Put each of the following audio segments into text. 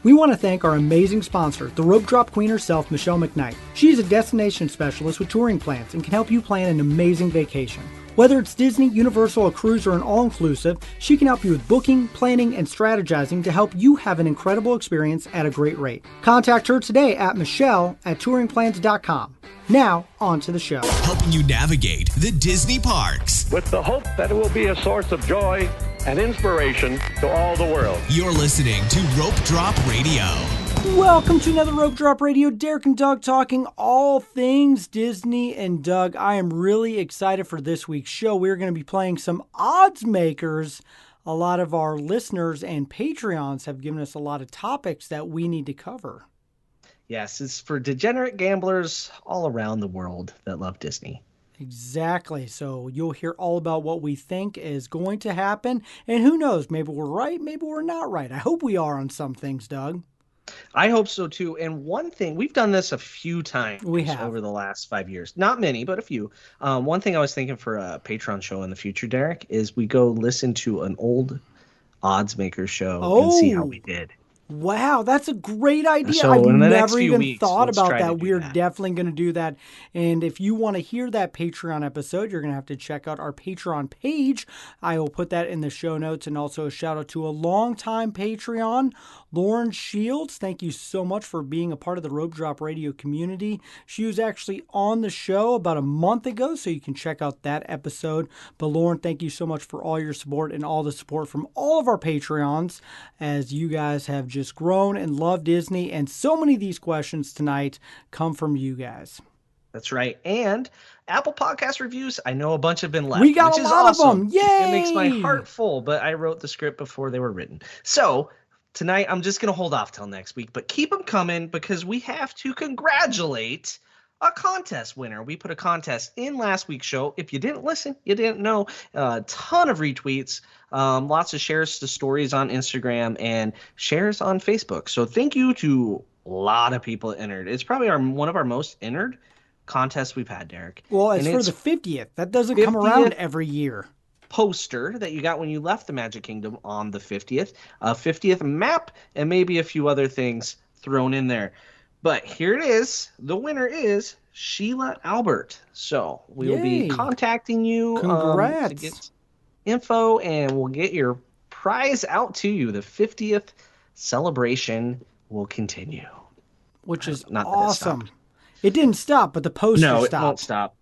We want to thank our amazing sponsor, the Rope Drop Queen herself, Michelle McKnight. She is a destination specialist with touring plans and can help you plan an amazing vacation. Whether it's Disney, Universal, a cruise, or an all-inclusive, she can help you with booking, planning, and strategizing to help you have an incredible experience at a great rate. Contact her today at michelle@touringplans.com. Now, on to the show. Helping you navigate the Disney parks. With the hope that it will be a source of joy and inspiration to all the world. You're listening to Rope Drop Radio. Welcome to another Rope Drop Radio. Derek and Doug talking all things Disney. And Doug, I am really excited for this week's show. We're going to be playing some odds makers. A lot of our listeners and Patreons have given us a lot of topics that we need to cover. Yes, it's for degenerate gamblers all around the world that love Disney. Exactly. So you'll hear all about what we think is going to happen. And who knows, maybe we're right, maybe we're not right. I hope we are on some things, Doug. I hope so too. And one thing, we've done this a few times over the last 5 years. Not many, but a few. One thing I was thinking for a Patreon show in the future, Derek, is we go listen to an old odds maker show and see how we did. Wow, that's a great idea. So I've never even thought about that. We're definitely going to do that. And if you want to hear that Patreon episode, you're going to have to check out our Patreon page. I will put that in the show notes. And also a shout out to a longtime Patreon, Lauren Shields. Thank you so much for being a part of the Rope Drop Radio community. She was actually on the show about a month ago, so you can check out that episode. But Lauren, thank you so much for all your support and all the support from all of our Patreons, as you guys have just grown and love Disney, and so many of these questions tonight come from you guys. That's right. And Apple Podcast reviews, I know a bunch have been left. We got a lot of them. Yay! It makes my heart full, but I wrote the script before they were written. So tonight, I'm just going to hold off till next week, but keep them coming because we have to congratulate a contest winner. We put a contest in last week's show. If you didn't listen, you didn't know, a ton of retweets, lots of shares to stories on Instagram and shares on Facebook. So thank you to a lot of people entered. It's probably one of our most entered contests we've had, Derek. Well, it's for the 50th. That doesn't come around every year. Poster that you got when you left the Magic Kingdom on the 50th. 50th map and maybe a few other things thrown in there. But here it is. The winner is Sheila Albert. So we will be contacting you to get info, and we'll get your prize out to you. The 50th celebration will continue. Which is not awesome. It didn't stop, but the poster stopped. No, it won't stop.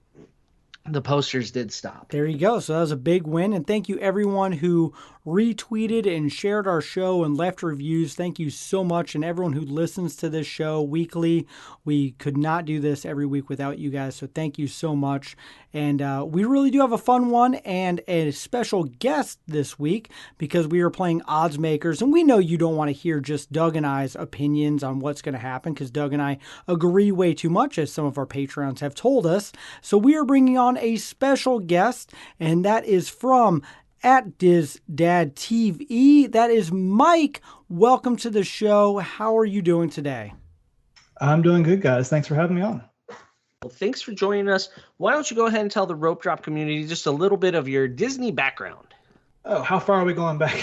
The posters did stop. There you go. So that was a big win. And thank you everyone who retweeted and shared our show and left reviews. Thank you so much. And everyone who listens to this show weekly. We could not do this every week without you guys. So thank you so much. And we really do have a fun one and a special guest this week because we are playing odds makers. And we know you don't want to hear just Doug and I's opinions on what's going to happen because Doug and I agree way too much, as some of our Patreons have told us. So we are bringing on a special guest, and that is from at DisDadTV. That is Mike. Welcome to the show. How are you doing today? I'm doing good, guys. Thanks for having me on. Well, thanks for joining us. Why don't you go ahead and tell the Rope Drop community just a little bit of your Disney background? Oh, how far are we going back?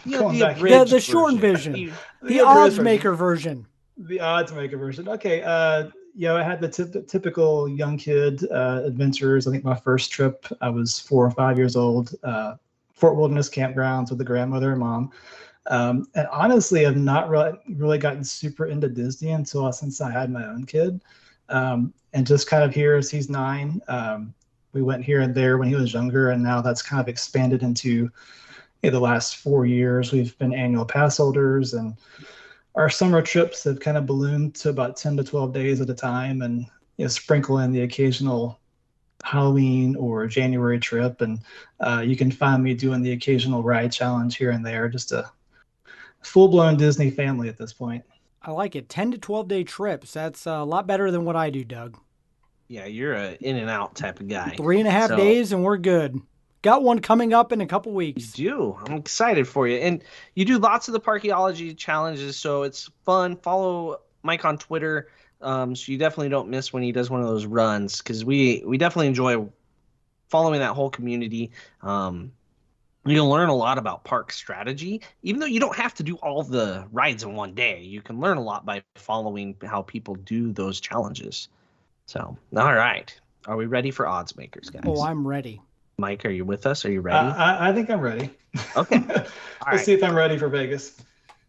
The short version. The odds maker version. The odds maker version. Okay. I had the typical young kid adventures. I think my first trip, I was 4 or 5 years old. Fort Wilderness campgrounds with a grandmother and mom. And honestly, I've not really gotten super into Disney since I had my own kid. And just kind of here as he's 9, we went here and there when he was younger, and now that's kind of expanded into the last 4 years. We've been annual pass holders, and our summer trips have kind of ballooned to about 10 to 12 days at a time, and sprinkle in the occasional Halloween or January trip. And you can find me doing the occasional ride challenge here and there. Just a full-blown Disney family at this point. I like it. 10 to 12 day trips. That's a lot better than what I do, Doug. Yeah, you're an in and out type of guy. 3.5 days and we're good. Got one coming up in a couple weeks. You do. I'm excited for you. And you do lots of the Parkeology challenges, so it's fun. Follow Mike on Twitter, so you definitely don't miss when he does one of those runs, because we definitely enjoy following that whole community. You can learn a lot about park strategy, even though you don't have to do all the rides in one day. You can learn a lot by following how people do those challenges. So, all right. Are we ready for odds makers, guys? Oh, I'm ready. Mike, are you with us? Are you ready? I think I'm ready. Okay. Let's see if I'm ready for Vegas.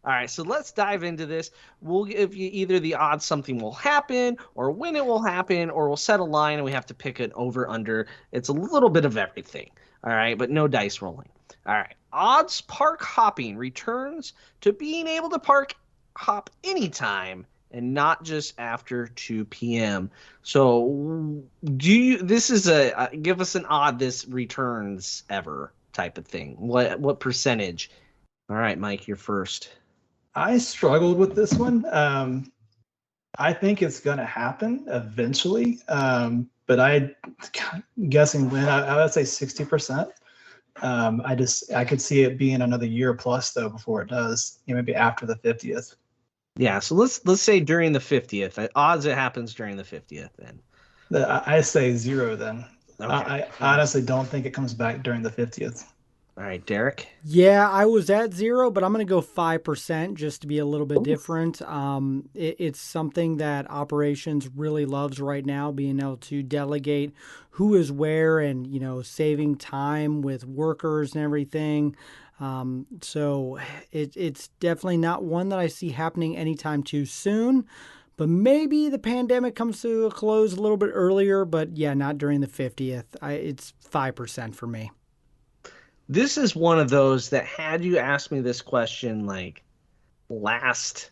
All right, so let's dive into this. We'll give you either the odds something will happen, or when it will happen, or we'll set a line and we have to pick an over-under. It's a little bit of everything. All right, but no dice rolling. All right, odds park hopping returns to being able to park hop anytime and not just after 2 p.m. So this is give us an odd this returns ever type of thing. What percentage? All right, Mike, you're first. I struggled with this one. I think it's going to happen eventually, but I'm guessing when. I would say 60%. I could see it being another year plus though before it does. Maybe after the 50th. Yeah, so let's say during the 50th. Odds it happens during the 50th then. I say 0 then. Okay. I honestly don't think it comes back during the 50th. All right, Derek. Yeah, I was at 0, but I'm going to go 5% just to be a little bit different. It's something that operations really loves right now, being able to delegate who is where and, saving time with workers and everything. So it's definitely not one that I see happening anytime too soon. But maybe the pandemic comes to a close a little bit earlier, but yeah, not during the 50th. It's 5% for me. This is one of those that had you asked me this question like last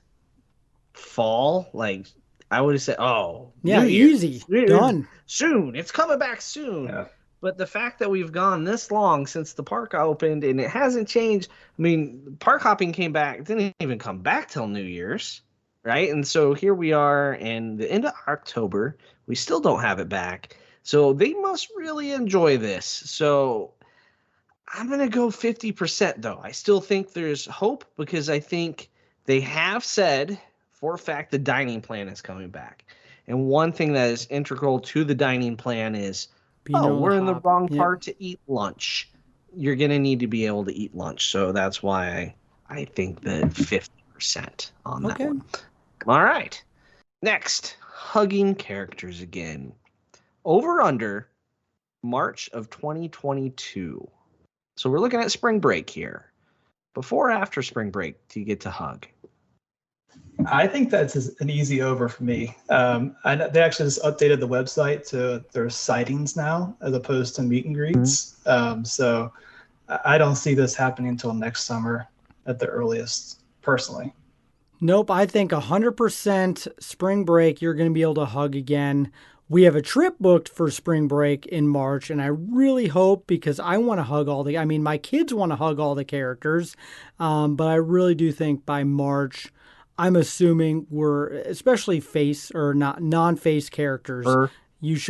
fall, like I would have said, "Oh, yeah, easy, done, soon. It's coming back soon." Yeah. But the fact that we've gone this long since the park opened and it hasn't changed. I mean, park hopping came back, didn't even come back till New Year's, right? And so here we are in the end of October. We still don't have it back. So they must really enjoy this. So I'm going to go 50% though. I still think there's hope because I think they have said for a fact the dining plan is coming back. And one thing that is integral to the dining plan is, we're in the wrong part to eat lunch. You're going to need to be able to eat lunch. So that's why I think that 50% on that one. All right. Next, hugging characters again. Over under March of 2022. So we're looking at spring break here. Before or after spring break do you get to hug? I think that's an easy over for me. They actually just updated the website to their sightings now as opposed to meet and greets. So I don't see this happening until next summer at the earliest, personally. Nope, I think 100% spring break, you're going to be able to hug again. We have a trip booked for spring break in March, and I really hope, because I want to hug my kids want to hug all the characters, but I really do think by March, I'm assuming we're, especially face or not non-face characters,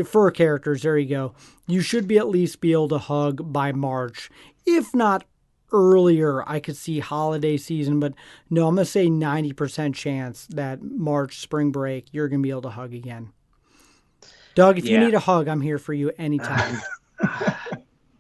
fur characters, there you go. You should be at least be able to hug by March. If not earlier, I could see holiday season, but no, I'm going to say 90% chance that March spring break, you're going to be able to hug again. Doug, if you need a hug, I'm here for you anytime.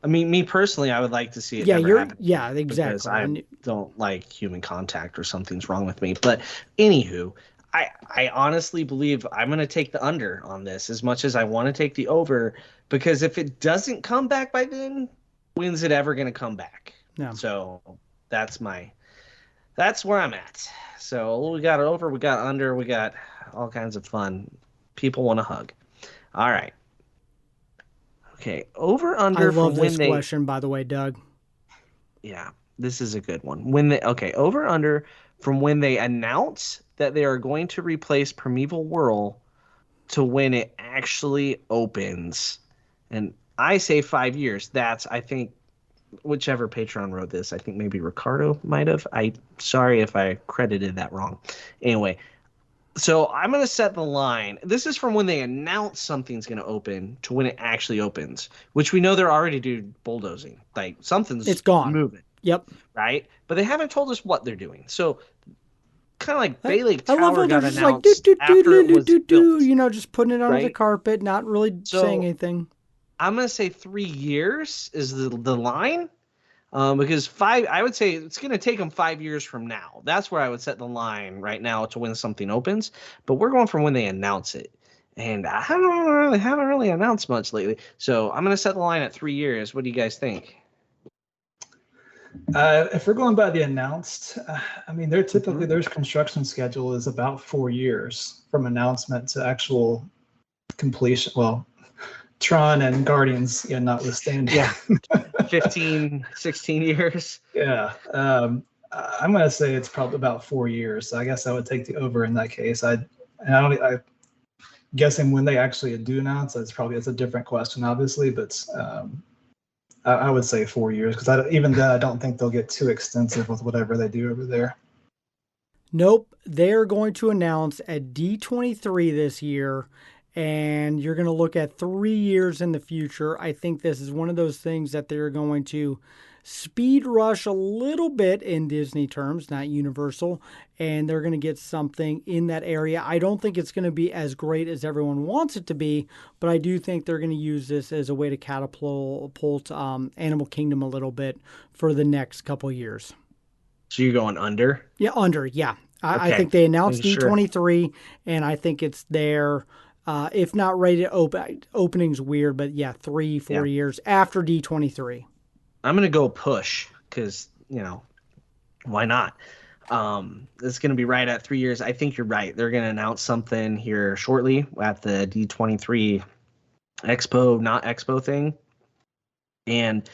I mean, me personally, I would like to see it never happen. Yeah, exactly. Because I don't like human contact or something's wrong with me. But anywho, I honestly believe I'm going to take the under on this as much as I want to take the over. Because if it doesn't come back by then, when's it ever going to come back? No. So that's where I'm at. So we got over, we got under, we got all kinds of fun. People want to hug. All right. Okay, over under. I love this question, by the way, Doug. Yeah, this is a good one. Over under from when they announce that they are going to replace Primeval Whirl to when it actually opens, and I say 5 years. That's, I think, whichever Patreon wrote this. I think maybe Ricardo might have. Sorry if I credited that wrong. Anyway. So I'm going to set the line. This is from when they announce something's going to open to when it actually opens, which we know they're already doing bulldozing. Like it's gone. Moving. Yep. Right? But they haven't told us what they're doing. So kind of like Bay Lake Tower got announced after it was built. Just putting it under the carpet, not really saying anything. I'm going to say 3 years is the line. Because I would say it's going to take them 5 years from now. That's where I would set the line right now to when something opens. But we're going from when they announce it. And I haven't really announced much lately. So I'm going to set the line at 3 years. What do you guys think? If we're going by the announced, I mean, they're typically their construction schedule is about 4 years from announcement to actual completion. Well, Tron and Guardians, notwithstanding. Yeah, 15, 16 years. Yeah. I'm going to say it's probably about 4 years. So I guess I would take the over in that case. I'm guessing when they actually do announce, it's a different question, obviously, but I would say 4 years, because even then I don't think they'll get too extensive with whatever they do over there. Nope, they're going to announce at D23 this year, and you're going to look at 3 years in the future. I think this is one of those things that they're going to speed rush a little bit in Disney terms, not Universal, and they're going to get something in that area. I don't think it's going to be as great as everyone wants it to be, but I do think they're going to use this as a way to catapult Animal Kingdom a little bit for the next couple of years. So you're going under? Yeah, under, yeah. Okay. I think they announced Sure. D23, and I think it's there. If not ready to open, opening's weird, but yeah, 3-4 years after D23. I'm going to go push because, why not? It's going to be right at 3 years. I think you're right. They're going to announce something here shortly at the D23 Expo, not Expo thing. And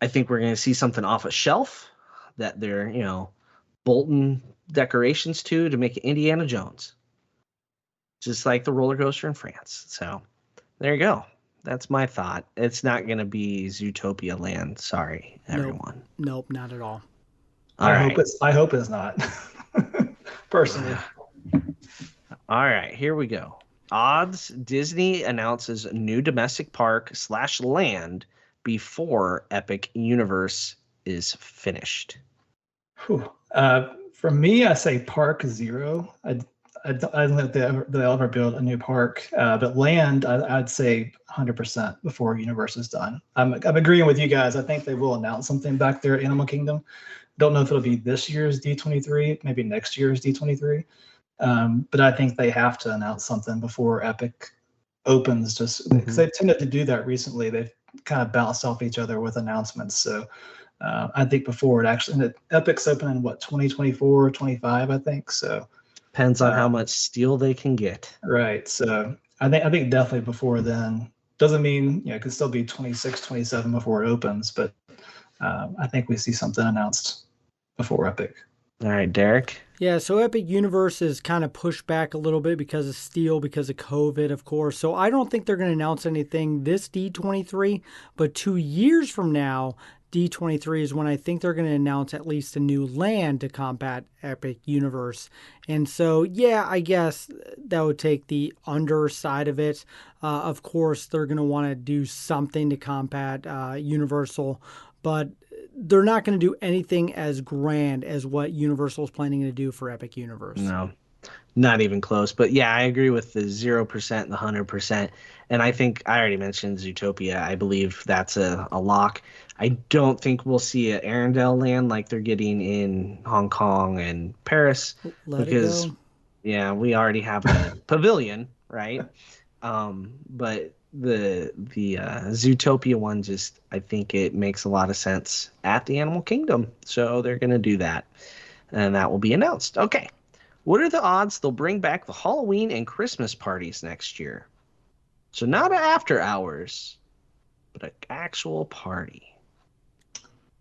I think we're going to see something off a shelf that they're, bolting decorations to make it Indiana Jones. Just like the roller coaster in France. So there you go. That's my thought. It's not going to be Zootopia Land. Sorry, everyone. Nope, not at all. I hope it's not. Personally. All right, here we go. Odds: Disney announces new domestic park / land before Epic Universe is finished. For me, I say park 0. I don't think they'll ever build a new park, but land, I'd say 100% before Universe is done. I'm agreeing with you guys. I think they will announce something back there at Animal Kingdom. Don't know if it'll be this year's D23, maybe next year's D23, but I think they have to announce something before Epic opens, just because they've tended to do that recently. They've kind of bounced off each other with announcements. So I think before it actually, and Epic's opening, 2024, 25, I think. So depends on how much steel they can get. Right. So I think definitely before then. Doesn't mean it could still be 26, 27 before it opens, but I think we see something announced before Epic. All right, Derek. Yeah, so Epic Universe is kind of pushed back a little bit because of steel, because of COVID, of course. So I don't think they're going to announce anything this D23, but 2 years from now, D23 is when I think they're going to announce at least a new land to combat Epic Universe. And so, yeah, I guess that would take the underside of it. Of course, they're going to want to do something to combat Universal, but they're not going to do anything as grand as what Universal is planning to do for Epic Universe. No, not even close. But yeah, I agree with the 0% and the 100%. And I think I already mentioned Zootopia. I believe that's a lock. I don't think we'll see an Arendelle land like they're getting in Hong Kong and Paris. Because, yeah, we already have a pavilion, right? But the Zootopia one, just I think it makes a lot of sense at the Animal Kingdom. So they're going to do that. And that will be announced. Okay. What are the odds they'll bring back the Halloween and Christmas parties next year? So not an after hours, but an actual party.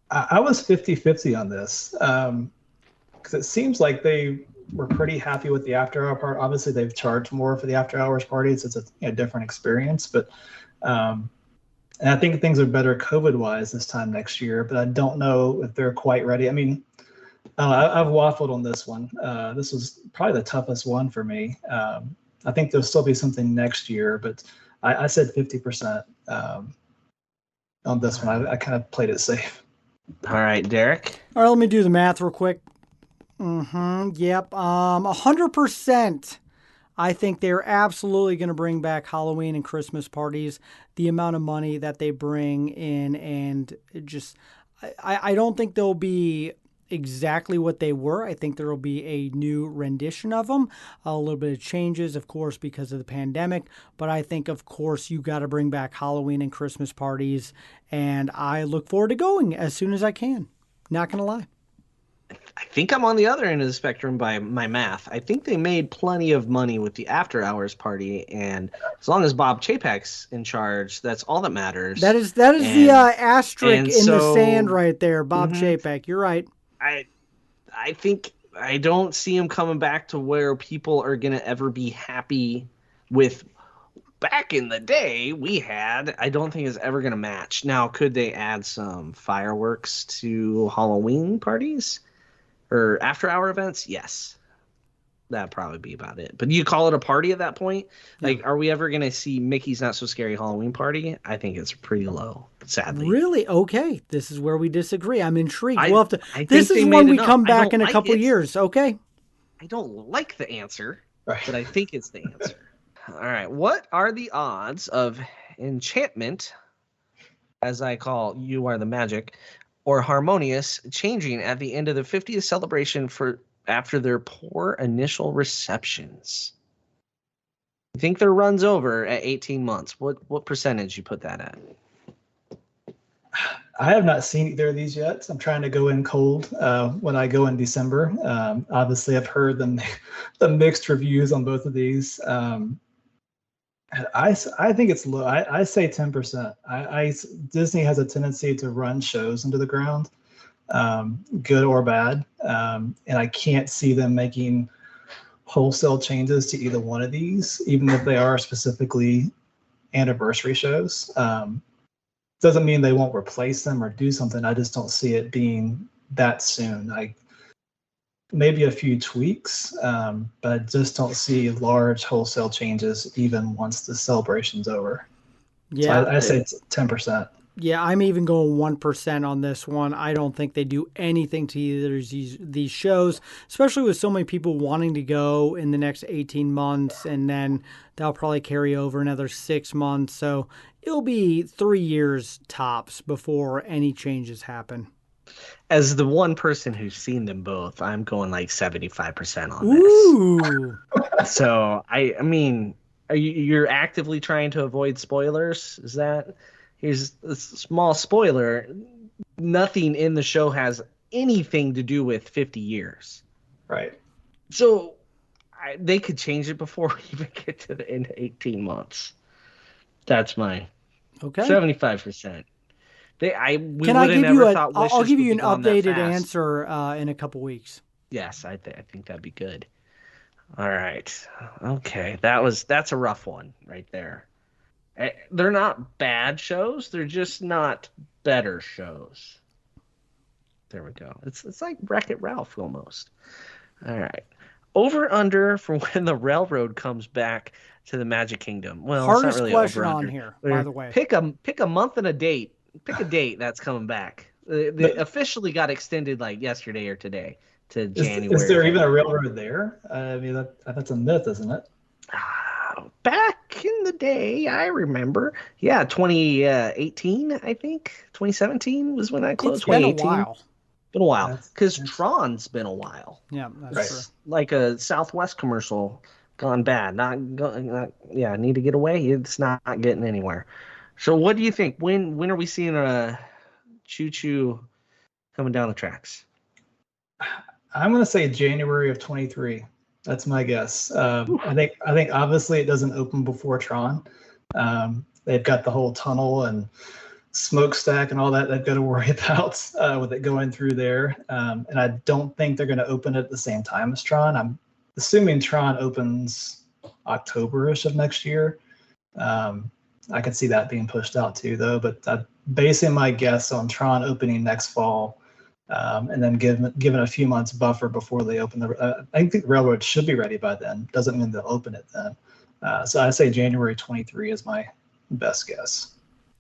I was 50-50 on this because it seems like they were pretty happy with the after hour part. Obviously, they've charged more for the after hours parties. It's a different experience, but and I think things are better COVID-wise this time next year. But I don't know if they're quite ready. I mean, I've waffled on this one. This was probably the toughest one for me. I think there'll still be something next year, but I said 50% on this one. I kind of played it safe. All right, Derek. All right, let me do the math real quick. Yep. 100%. I think they're absolutely going to bring back Halloween and Christmas parties. The amount of money that they bring in, and just, I don't think they'll be exactly what they were. I think there will be a new rendition of them, a little bit of changes, of course, because of the pandemic. But I think, of course, you got to bring back Halloween and Christmas parties, and I look forward to going as soon as I can. Not going to lie. I think I'm on the other end of the spectrum by my math. I think they made plenty of money with the after hours party, and as long as Bob Chapek's in charge, that's all that matters. That is the asterisk in the sand right there, Bob Chapek. You're right. I think I don't see him coming back to where people are gonna ever be happy with. Back in the day, I don't think it's ever gonna match. Now, could they add some fireworks to Halloween parties? Or after-hour events, yes. That'd probably be about it. But you call it a party at that point? Yeah. Like, are we ever going to see Mickey's Not So Scary Halloween Party? I think it's pretty low, sadly. Really? Okay. This is where we disagree. I'm intrigued. This is when we come back in a couple years. Okay. I don't like the answer, but I think it's the answer. All right. What are the odds of Enchantment, as I call You Are the Magic, or Harmonious changing at the end of the 50th celebration after their poor initial receptions? I think their run's over at 18 months. What percentage you put that at? I have not seen either of these yet. I'm trying to go in cold when I go in December. Obviously, I've heard the mixed reviews on both of these. I think it's low. I say 10%. Disney has a tendency to run shows into the ground, good or bad, and I can't see them making wholesale changes to either one of these, even if they are specifically anniversary shows. Doesn't mean they won't replace them or do something. I just don't see it being that soon. Maybe a few tweaks, but I just don't see large wholesale changes even once the celebration's over. Yeah, so I say it's 10%. Yeah, I'm even going 1% on this one. I don't think they do anything to either of these shows, especially with so many people wanting to go in the next 18 months, and then they'll probably carry over another 6 months. So it'll be 3 years tops before any changes happen. As the one person who's seen them both, I'm going like 75% on this. Ooh. So I mean, you're actively trying to avoid spoilers? Is that? Here's a small spoiler. Nothing in the show has anything to do with 50 years. Right. So they could change it before we even get to the end of 18 months. That's my 75%. I'll give you an updated answer in a couple weeks. Yes, I think that'd be good. All right. Okay. That's a rough one right there. They're not bad shows. They're just not better shows. There we go. It's like Wreck-It Ralph almost. All right. Over under for when the railroad comes back to the Magic Kingdom. Well, hardest it's not really question over on under. here, by the way. Pick a month and a date. Pick a date that's coming back. They officially got extended like yesterday or today to January. Is there even a railroad there? I mean, that's a myth, isn't it? Back in the day, I remember. Yeah, 2018, I think. 2017 was when I closed. It's been a while. Been a while. Because Tron's been a while. Yeah, that's true. Like a Southwest commercial gone bad. Need to get away. It's not getting anywhere. So what do you think? When are we seeing a choo-choo coming down the tracks? I'm going to say January of 23. That's my guess. I think obviously it doesn't open before Tron. They've got the whole tunnel and smokestack and all that they've got to worry about with it going through there. And I don't think they're going to open it at the same time as Tron. I'm assuming Tron opens October-ish of next year. I could see that being pushed out too, though. But I'm basing my guess on Tron opening next fall. And then given a few months buffer before they open I think the railroad should be ready by then. Doesn't mean they'll open it then. So I say January 23 is my best guess.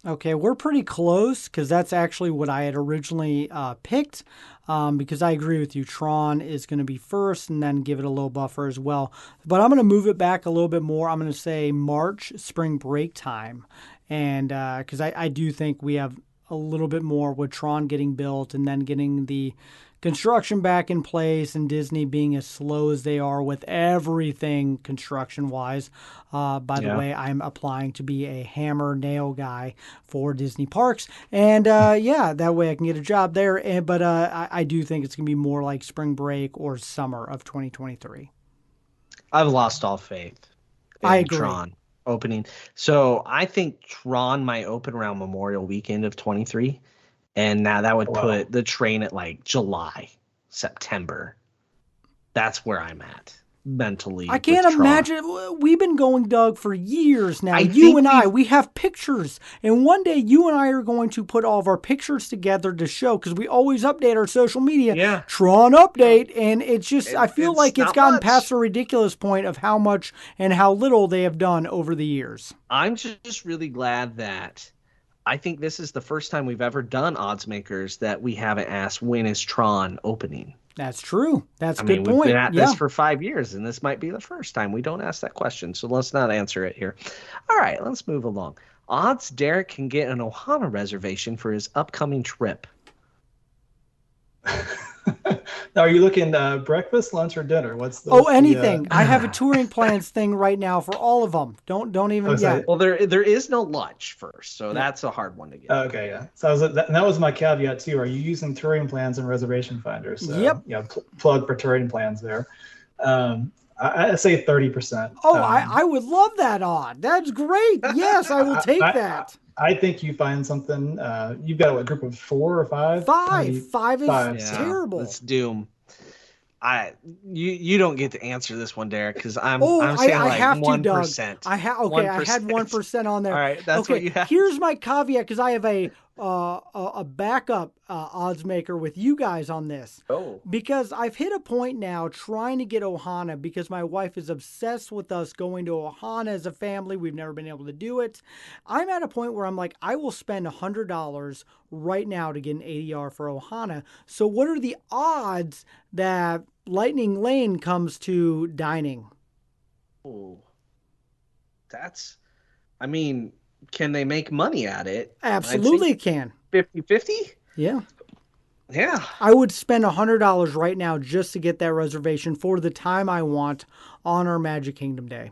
Okay, we're pretty close because that's actually what I had originally picked. Because I agree with you, Tron is going to be first, and then give it a little buffer as well. But I'm going to move it back a little bit more. I'm going to say March, spring break time, and because I do think we have a little bit more with Tron getting built and then getting the construction back in place and Disney being as slow as they are with everything construction-wise. By the way, I'm applying to be a hammer nail guy for Disney parks. And that way I can get a job there. But I do think it's going to be more like spring break or summer of 2023. I've lost all faith in I agree. Tron opening. So I think Tron might open around Memorial Weekend of 23. And now that would put the train at like July, September. That's where I'm at mentally. I can't imagine. We've been going, Doug, for years now. We have pictures. And one day you and I are going to put all of our pictures together to show, because we always update our social media. Yeah. Tron update. And it's just, I feel like it's gotten past the ridiculous point of how much and how little they have done over the years. I'm just really glad that I think this is the first time we've ever done odds makers that we haven't asked, when is Tron opening? That's true. That's a good point. We've been at this for 5 years, and this might be the first time we don't ask that question. So let's not answer it here. All right, let's move along. Odds Derek can get an Ohana reservation for his upcoming trip. Now, are you looking breakfast, lunch, or dinner? Anything. I have a touring plans thing right now for all of them. Don't even. Well, there is no lunch first, so that's a hard one to get. Okay, yeah. So that was my caveat too. Are you using touring plans and reservation finders? So, yep. Yeah, plug for touring plans there. I say 30%. I would love that odd. That's great. Yes, I will take that. I think you find something. You've got a group of 4 or 5. Five is terrible. It's doom. You don't get to answer this one, Derek, because I'm saying I have 1%. I had 1% on there. All right, that's what you have. Here's my caveat, because I have a backup odds maker with you guys on this. Oh. Because I've hit a point now trying to get Ohana, because my wife is obsessed with us going to Ohana as a family. We've never been able to do it. I'm at a point where I'm like, I will spend $100 right now to get an ADR for Ohana. So what are the odds that Lightning Lane comes to dining? Oh, can they make money at it? Absolutely can. 50-50? Yeah. Yeah. I would spend $100 right now just to get that reservation for the time I want on our Magic Kingdom day.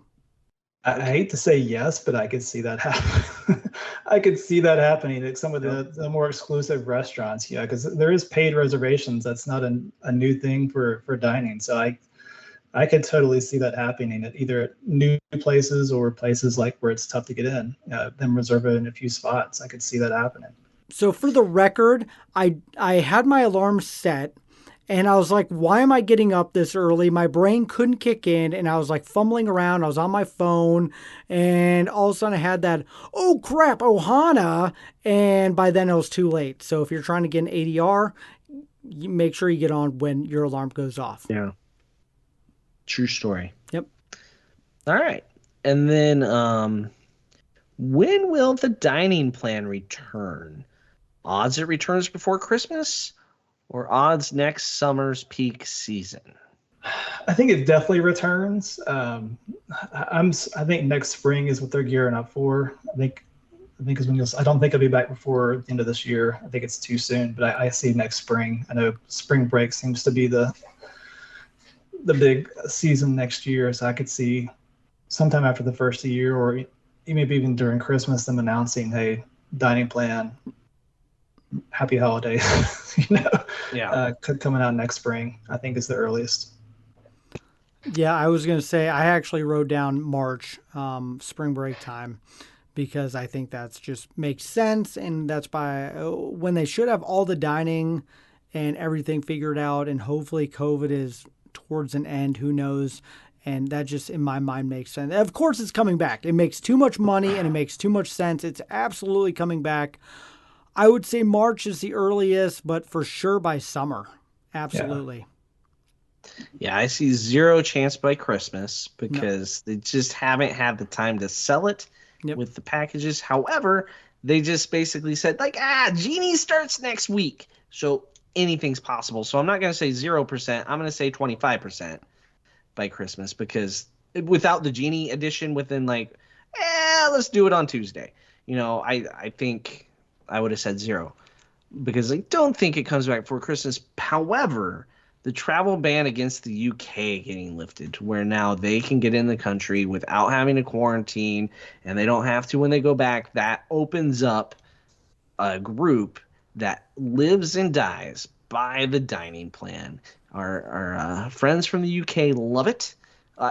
I hate to say yes, but I could see that happen. I could see that happening at some of the more exclusive restaurants. Yeah, because there is paid reservations. That's not a new thing for dining. So I could totally see that happening at either new places or places like where it's tough to get in. Them reserve it in a few spots. I could see that happening. So for the record, I had my alarm set, and I was like, why am I getting up this early? My brain couldn't kick in, and I was like fumbling around. I was on my phone, and all of a sudden I had that, oh crap, Ohana, and by then it was too late. So if you're trying to get an ADR, you make sure you get on when your alarm goes off. Yeah. True story. Yep. All right. And then when will the dining plan return? Odds it returns before Christmas, or odds next summer's peak season? I think it definitely returns. I think next spring is what they're gearing up for. I think is when I don't think it'll be back before the end of this year. I think it's too soon, but I see next spring. I know spring break seems to be the big season next year, so I could see sometime after the first of the year, or maybe even during Christmas, them announcing, hey, dining plan, happy holidays, coming out next spring, I think is the earliest. Yeah, I was going to say, I actually wrote down March, spring break time, because I think that's just makes sense, and that's when they should have all the dining and everything figured out, and hopefully COVID is towards an end, who knows, and that just in my mind makes sense. Of course it's coming back. It makes too much money and it makes too much sense. It's absolutely coming back. I would say March is the earliest, but for sure by summer. Absolutely. Yeah, I see zero chance by Christmas because they just haven't had the time to sell it with the packages. However, they just basically said Genie starts next week. So anything's possible. So I'm not going to say 0%. I'm going to say 25% by Christmas, because without the Genie edition within let's do it on Tuesday. I think I would have said 0 because I don't think it comes back before Christmas. However, the travel ban against the UK getting lifted to where now they can get in the country without having to quarantine, and they don't have to when they go back. That opens up a group that lives and dies by the dining plan. Our friends from the UK love it.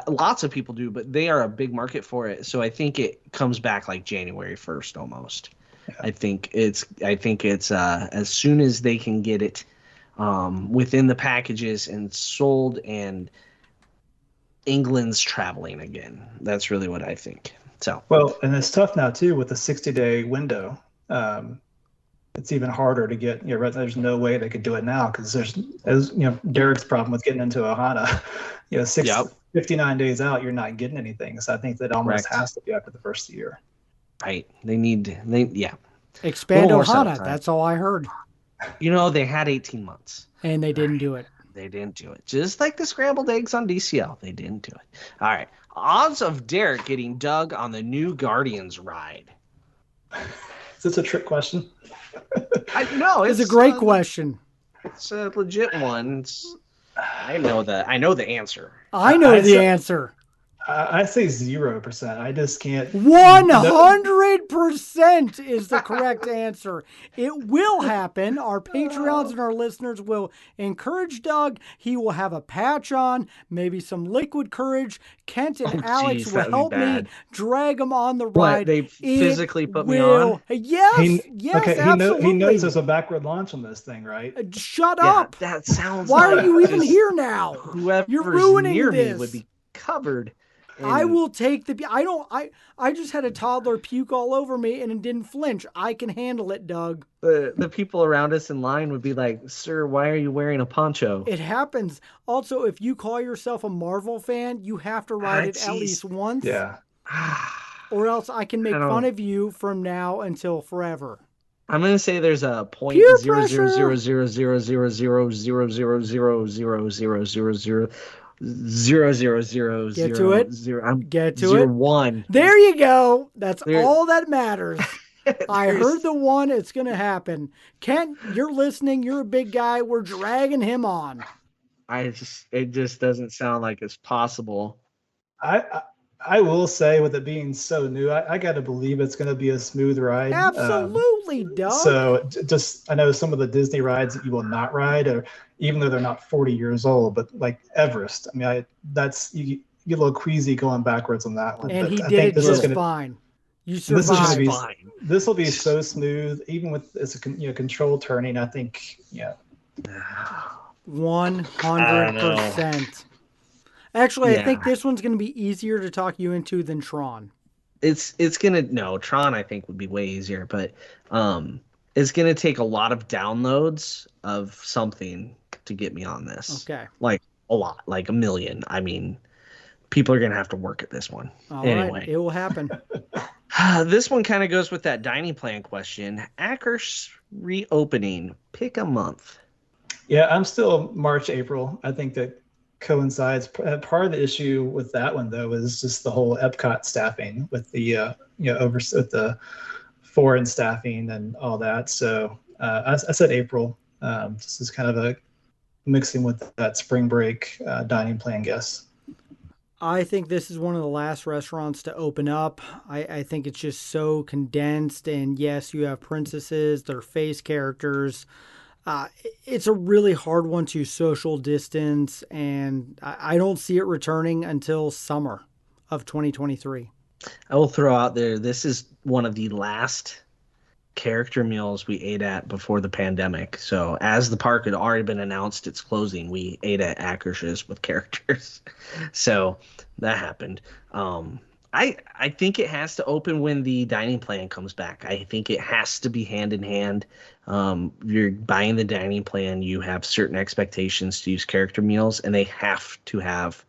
Lots of people do, but they are a big market for it. So I think it comes back like January 1st almost. Yeah. I think it's as soon as they can get it within the packages and sold, and England's traveling again. That's really what I think. So well, and it's tough now too with the 60-day window. It's even harder to get. There's no way they could do it now because there's, as Derek's problem with getting into Ohana. 59 days out, you're not getting anything. So I think that almost has to be after the first year. Right. They expand Ohana. That's all I heard. They had 18 months. And they didn't do it. They didn't do it. Just like the scrambled eggs on DCL. They didn't do it. All right. Odds of Derek getting dug on the new Guardians ride. Is this a trick question? No, it's a great question. It's a legit one. I know the answer. I know the answer. I say 0%. I just can't. 100% is the correct answer. It will happen. Our Patreons and our listeners will encourage Doug. He will have a patch on, maybe some liquid courage. Kent and Alex will help me drag him on the ride. What, they physically put me on? Yes, absolutely. He knows there's a backward launch on this thing, right? Shut up. That sounds. Why are you even here now? Whoever's You're ruining near this. me would be covered. I will take I just had a toddler puke all over me and it didn't flinch. I can handle it, Doug. The people around us in line would be like, "Sir, why are you wearing a poncho?" It happens. Also, if you call yourself a Marvel fan, you have to ride it at least once. Yeah. Or else I can make fun of you from now until forever. I'm gonna say there's a 0.000000000000000. 0.0000000. Get to it. Get to it. 1. There you go. That's all that matters. I heard the 1. It's gonna happen. Kent, you're listening. You're a big guy. We're dragging him on. It just doesn't sound like it's possible. I will say, with it being so new, I got to believe it's going to be a smooth ride. Absolutely, Doug. So I know some of the Disney rides that you will not ride, or even though they're not 40 years old, but like Everest. I mean, you get a little queasy going backwards on that one. And but he did it just fine. You survived. This will be so smooth, even with it's controlled turning. I think 100%. Actually, I think this one's going to be easier to talk you into than Tron. Tron I think would be way easier, but it's gonna take a lot of downloads of something to get me on this. Okay. Like a lot, like 1 million. I mean, people are gonna have to work at this one. Anyway, right, it will happen. This one kind of goes with that dining plan question. Acker's reopening. Pick a month. Yeah, I'm still March, April. I think that coincides. Part of the issue with that one, though, is just the whole Epcot staffing with the with the foreign staffing and all that. So I said April. This is kind of a mixing with that spring break dining plan guess. I think this is one of the last restaurants to open up. I think it's just so condensed, and yes, you have princesses, their face characters. It's a really hard one to social distance, and I don't see it returning until summer of 2023. I will throw out there, this is one of the last character meals we ate at before the pandemic. So as the park had already been announced its closing, we ate at Acker's with characters. So that happened. I think it has to open when the dining plan comes back. I think it has to be hand in hand. You're buying the dining plan, you have certain expectations to use character meals, and they have to have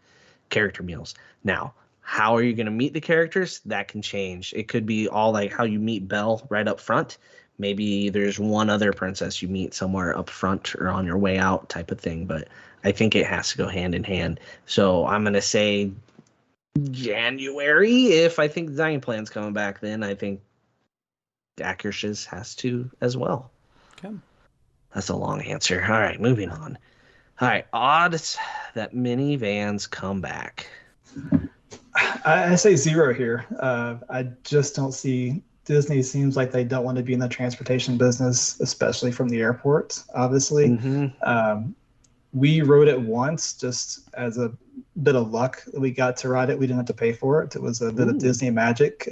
character meals. Now, how are you going to meet the characters? That can change. It could be all like how you meet Belle right up front. Maybe there's one other princess you meet somewhere up front or on your way out type of thing. But I think it has to go hand in hand. So I'm going to say January. If I think the dining plan's coming back, then I think Akershus has to as well. Okay. That's a long answer. All right, moving on. All right, odds that minivans come back. I say 0 here. I just don't see. Disney seems like they don't want to be in the transportation business, especially from the airport, obviously. Mm-hmm. We rode it once just as a bit of luck. We got to ride it. We didn't have to pay for it. It was a bit of Disney magic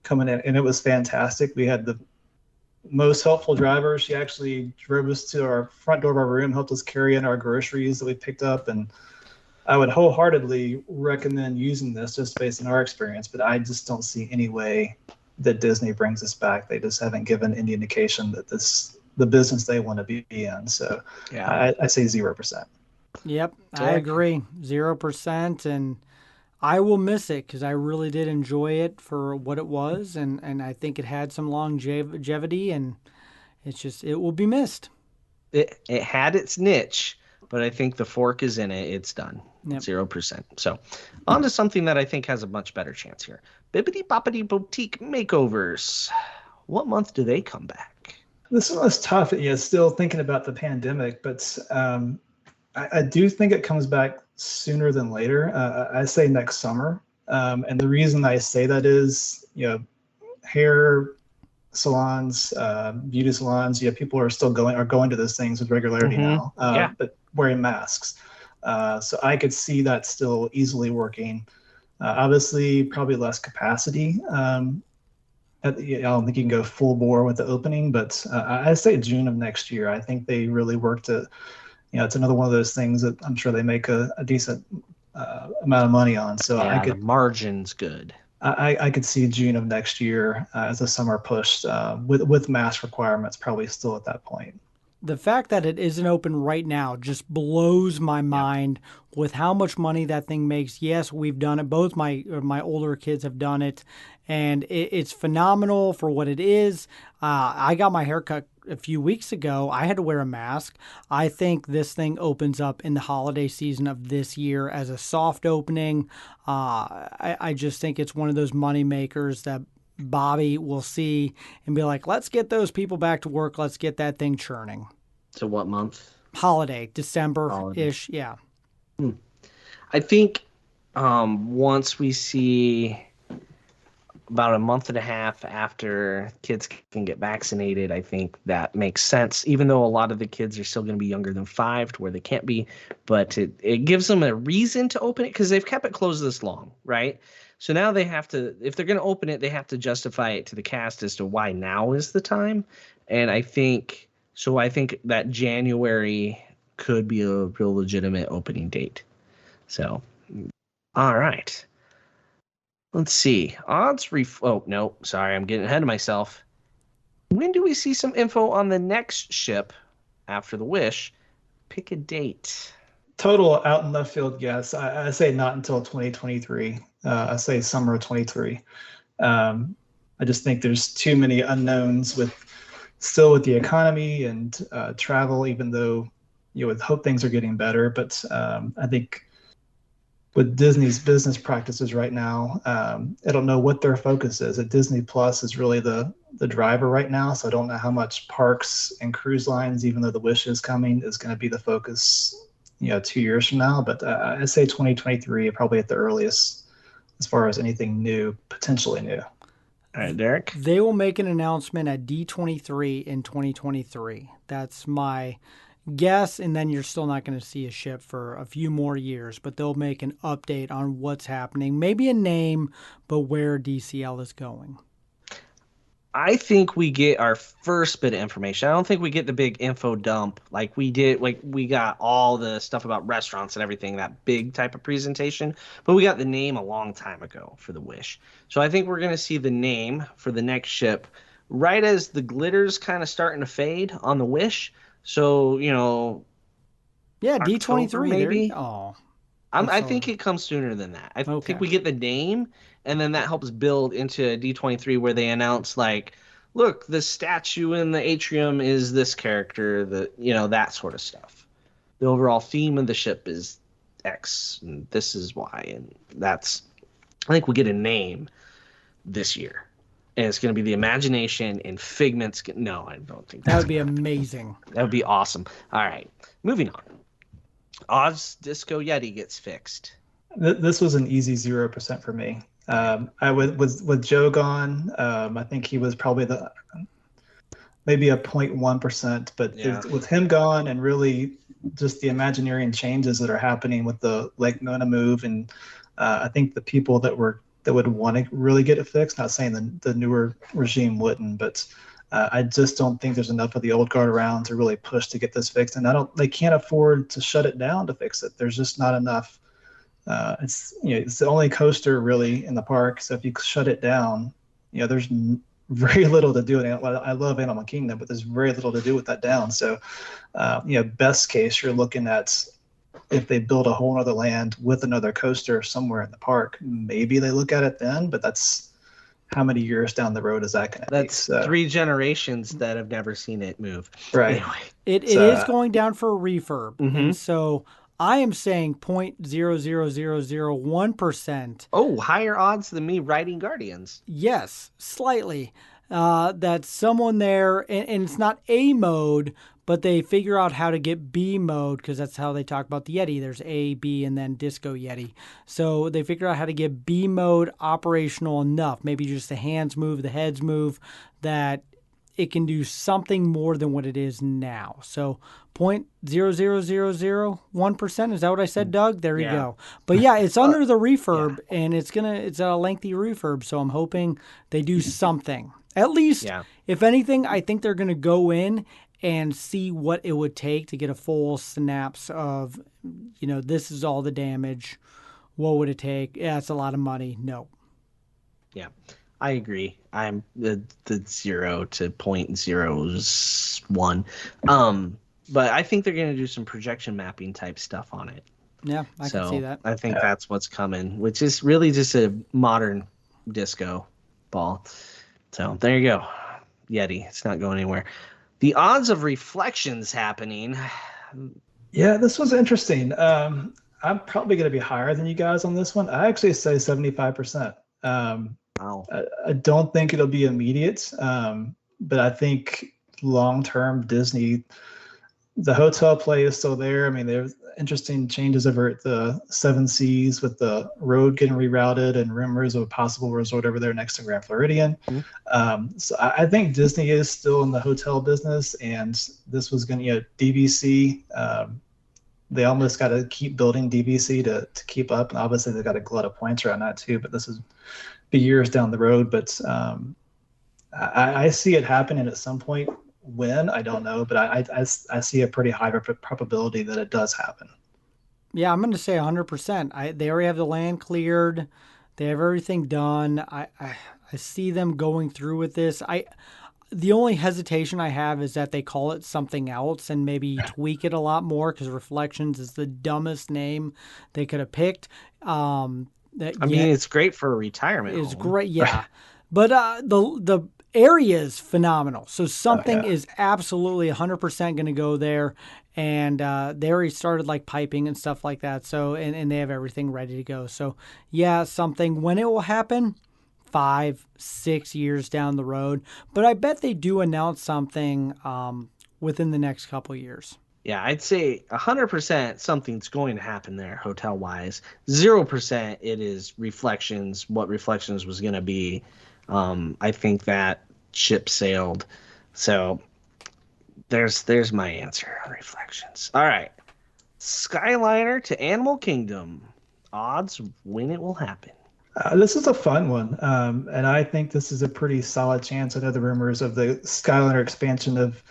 coming in, and it was fantastic. We had the most helpful driver. She actually drove us to our front door of our room, helped us carry in our groceries that we picked up, and I would wholeheartedly recommend using this just based on our experience, but I just don't see any way that Disney brings us back. They just haven't given any indication that this the business they want to be in. So Yeah, I say 0%. Yep, I Jack? agree. 0%. And I will miss it because I really did enjoy it for what it was. And I think it had some longevity, and it will be missed. It had its niche, but I think the fork is in it. It's done. Yep. 0%. So on to something that I think has a much better chance here. Bibbidi Boppity Boutique Makeovers. What month do they come back? This one was tough. Yeah, still thinking about the pandemic, but I do think it comes back sooner than later. I say next summer. And the reason I say that is, hair salons, beauty salons, people are still going to those things with regularity now, but wearing masks. So I could see that still easily working. Obviously, probably less capacity. I don't think you can go full bore with the opening, but I say June of next year. I think they really worked it. It's another one of those things that I'm sure they make a decent amount of money on. So the margin's good. I could see June of next year as the summer pushed with mask requirements probably still at that point. The fact that it isn't open right now just blows my mind with how much money that thing makes. Yes, we've done it. Both my older kids have done it, and it's phenomenal for what it is. I got my haircut a few weeks ago. I had to wear a mask. I think this thing opens up in the holiday season of this year as a soft opening. I just think it's one of those money makers that Bobby will see and be like, let's get those people back to work. Let's get that thing churning. So what month? Holiday, December-ish. Yeah. I think once we see about a month and a half after kids can get vaccinated, I think that makes sense, even though a lot of the kids are still going to be younger than 5 to where they can't be, but it gives them a reason to open it because they've kept it closed this long, right? So now they have to, if they're going to open it, they have to justify it to the cast as to why now is the time. And I think that January could be a real legitimate opening date. So, all right. Let's see. Oh, no, sorry. I'm getting ahead of myself. When do we see some info on the next ship after the Wish? Pick a date. Total out in left field guess. I say not until 2023. I say summer of 23. I just think there's too many unknowns with the economy and travel, even though you would hope things are getting better. But I think with Disney's business practices right now, I don't know what their focus is. Disney Plus is really the driver right now. So I don't know how much parks and cruise lines, even though the Wish is coming, is going to be the focus 2 years from now. But I say 2023 probably at the earliest as far as anything new, potentially new. All right, Derek. They will make an announcement at D23 in 2023. That's my guess, and then you're still not going to see a ship for a few more years, but they'll make an update on what's happening. Maybe a name, but where DCL is going. I think we get our first bit of information. I don't think we get the big info dump like we did. Like we got all the stuff about restaurants and everything, that big type of presentation, but we got the name a long time ago for the Wish. So I think we're going to see the name for the next ship right as the glitter's kind of starting to fade on the Wish. So, yeah, D23 maybe. I think it comes sooner than that. I think we get the name, and then that helps build into D23 where they announce, like, look, the statue in the atrium is this character, that sort of stuff. The overall theme of the ship is X, and this is Y, and I think we get a name this year. And it's going to be the imagination and Figment's. No, I don't think that would be amazing. That would be awesome. All right, moving on. Oz Disco Yeti gets fixed. This was an easy 0% for me. I with Joe gone. I think he was probably maybe a 0.1%, but with him gone and really just the Imagineering changes that are happening with the Lake Nona move, and I think the people that would want to really get it fixed. Not saying the newer regime wouldn't, but I just don't think there's enough of the old guard around to really push to get this fixed, and they can't afford to shut it down to fix it. There's just not enough. It's the only coaster really in the park, so if you shut it down, there's very little to do. I love Animal Kingdom, but there's very little to do with that down. So, best case, you're looking at if they build a whole other land with another coaster somewhere in the park, maybe they look at it then, but that's how many years down the road is that going to be? That's 3 generations that have never seen it move. Right. Anyway, it is going down for a refurb. And so I am saying 0.00001%. Oh, higher odds than me riding Guardians. Yes, slightly. That someone there, and it's not A mode, but they figure out how to get B mode, because that's how they talk about the Yeti. There's A, B, and then Disco Yeti. So they figure out how to get B mode operational enough, maybe just the hands move, the heads move, that it can do something more than what it is now. So 0.00001%. Is that what I said, Doug? There you go. But yeah, it's under the refurb, and it's a lengthy refurb. So I'm hoping they do something. At least, if anything, I think they're going to go in and see what it would take to get a full synapse of, this is all the damage. What would it take? Yeah, it's a lot of money. No. Yeah, I agree. I'm the 0 to 0.01. But I think they're going to do some projection mapping type stuff on it. Yeah, I can see that. I think that's what's coming, which is really just a modern disco ball. So there you go. Yeti. It's not going anywhere. The odds of reflections happening. Yeah, this was interesting. I'm probably going to be higher than you guys on this one. I actually say 75%. Wow. I don't think it'll be immediate, but I think long-term Disney, the hotel play is still there. I mean, there's interesting changes over at the Seven Seas with the road getting rerouted and rumors of a possible resort over there next to Grand Floridian. So I think Disney is still in the hotel business, and this was going to, DVC. They almost got to keep building DVC to keep up, and obviously they got a glut of points around that too. But this is be years down the road. But I see it happening at some point. When, I don't know, but I see a pretty high probability that it does happen. Yeah, I'm going to say 100%. They already have the land cleared. They have everything done. I see them going through with this. The only hesitation I have is that they call it something else and maybe tweak it a lot more, because Reflections is the dumbest name they could have picked. It's great for a retirement. It's great, yeah. But the area is phenomenal. So something is absolutely 100% going to go there. And they already started piping and stuff like that. So, and they have everything ready to go. So yeah, something. When it will happen, 5-6 years down the road. But I bet they do announce something within the next couple of years. Yeah, I'd say 100% something's going to happen there hotel-wise. 0% it is Reflections, what Reflections was going to be. I think that ship sailed. So there's my answer on Reflections. All right. Skyliner to Animal Kingdom. Odds when it will happen. This is a fun one. And I think this is a pretty solid chance. I know the rumors of the Skyliner expansion have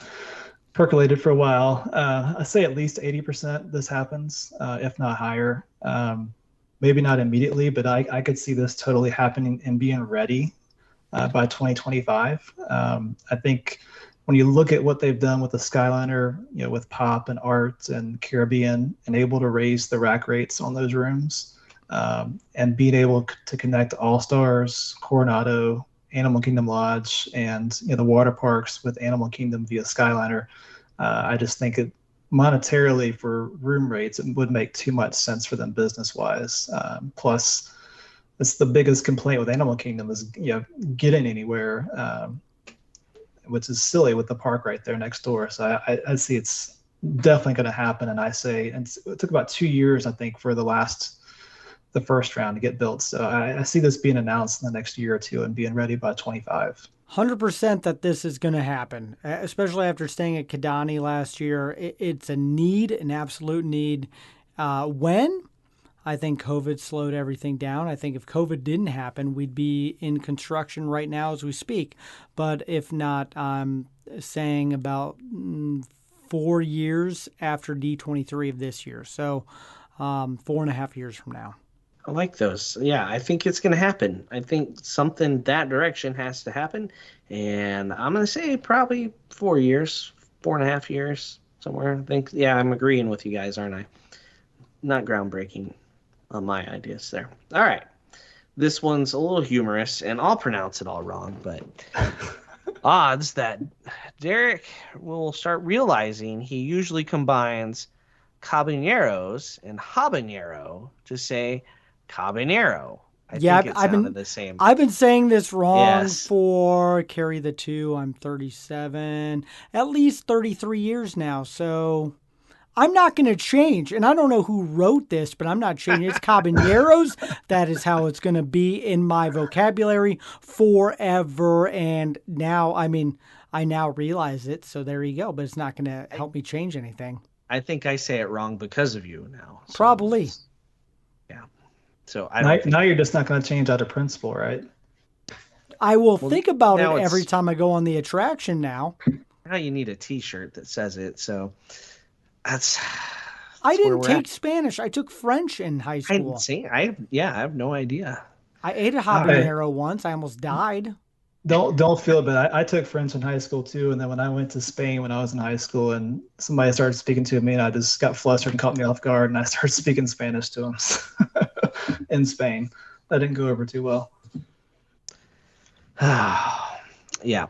percolated for a while. I say at least 80% this happens, if not higher. Maybe not immediately, but I could see this totally happening and being ready by 2025. I think when you look at what they've done with the Skyliner, with Pop and Art and Caribbean, and able to raise the rack rates on those rooms, and being able to connect All Stars, Coronado, Animal Kingdom Lodge, and the water parks with Animal Kingdom via Skyliner, I just think it monetarily for room rates, it would make too much sense for them business wise. Plus, That's the biggest complaint with Animal Kingdom is getting anywhere, which is silly with the park right there next door. So I see it's definitely going to happen, and I say, and it took about 2 years, I think, for the first round to get built. So I see this being announced in the next year or two and being ready by 25. 100% that this is going to happen, especially after staying at Kidani last year. It's a need, an absolute need. When? I think COVID slowed everything down. I think if COVID didn't happen, we'd be in construction right now as we speak. But if not, I'm saying about 4 years after D23 of this year. So 4.5 years from now. I like those. Yeah, I think it's going to happen. I think something that direction has to happen. And I'm going to say probably 4 years, 4.5 years, somewhere. I think, yeah, I'm agreeing with you guys, aren't I? Not groundbreaking on my ideas there. All right. This one's a little humorous, and I'll pronounce it all wrong, but odds that Derek will start realizing he usually combines caballeros and habanero to say Cabanero. I think it sounded the same. I've been saying this wrong Yes. for carry the two. I'm 37, at least 33 years now. So I'm not going to change. And I don't know who wrote this, but I'm not changing. It's Caballeros. That is how it's going to be in my vocabulary forever. And now, I now realize it. So there you go. But it's not going to help me change anything. I think I say it wrong because of you now. So Probably. yeah. So I don't Now you're just not going to change out of principle, right? I will think about it now every it's- time I go on the attraction now. now you need a T-shirt that says it. So that's I where didn't we're take at. Spanish. I took French in high I school. see. I have no idea. I ate a habanero once. I almost died. Don't feel bad. I took French in high school too, and then when I went to Spain when I was in high school, and somebody started speaking to me, and I just got flustered and caught me off guard, and I started speaking Spanish to them in Spain. That didn't go over too well. Yeah.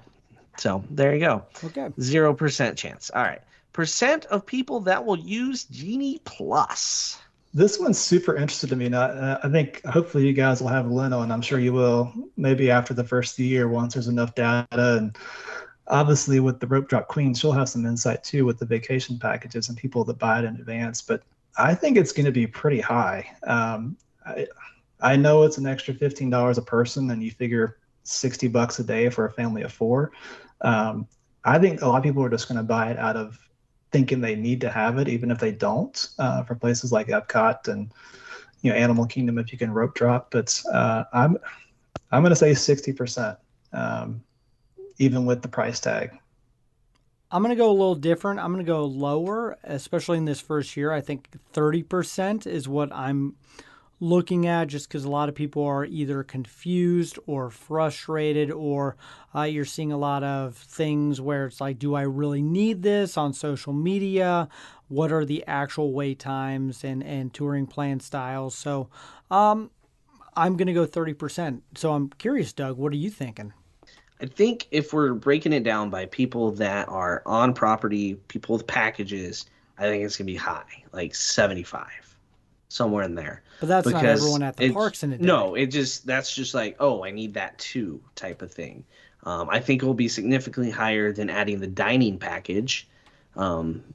So there you go. Okay. 0% chance. All right. Percent of people that will use Genie Plus. This one's super interesting to me. Now, I think hopefully you guys will have Leno, and I'm sure you will, maybe after the first year once there's enough data. And obviously with the Rope Drop Queen, she'll have some insight too with the vacation packages and people that buy it in advance. But I think it's going to be pretty high. I know it's an extra $15 a person, and you figure $60 a day for a family of four. I think a lot of people are just going to buy it out of thinking they need to have it, even if they don't, for places like Epcot and Animal Kingdom if you can rope drop. But I'm going to say 60%, even with the price tag. I'm going to go a little different. I'm going to go lower, especially in this first year. I think 30% is what I'm looking at, just because a lot of people are either confused or frustrated, or you're seeing a lot of things where it's like, do I really need this on social media? What are the actual wait times and touring plan styles? So I'm going to go 30%. So I'm curious, Doug, what are you thinking? I think if we're breaking it down by people that are on property, people with packages, I think it's going to be high, like 75, somewhere in there. But that's not Because everyone at the it's- parks in a day. No, that's just like, oh, I need that too type of thing. I think it will be significantly higher than adding the dining package,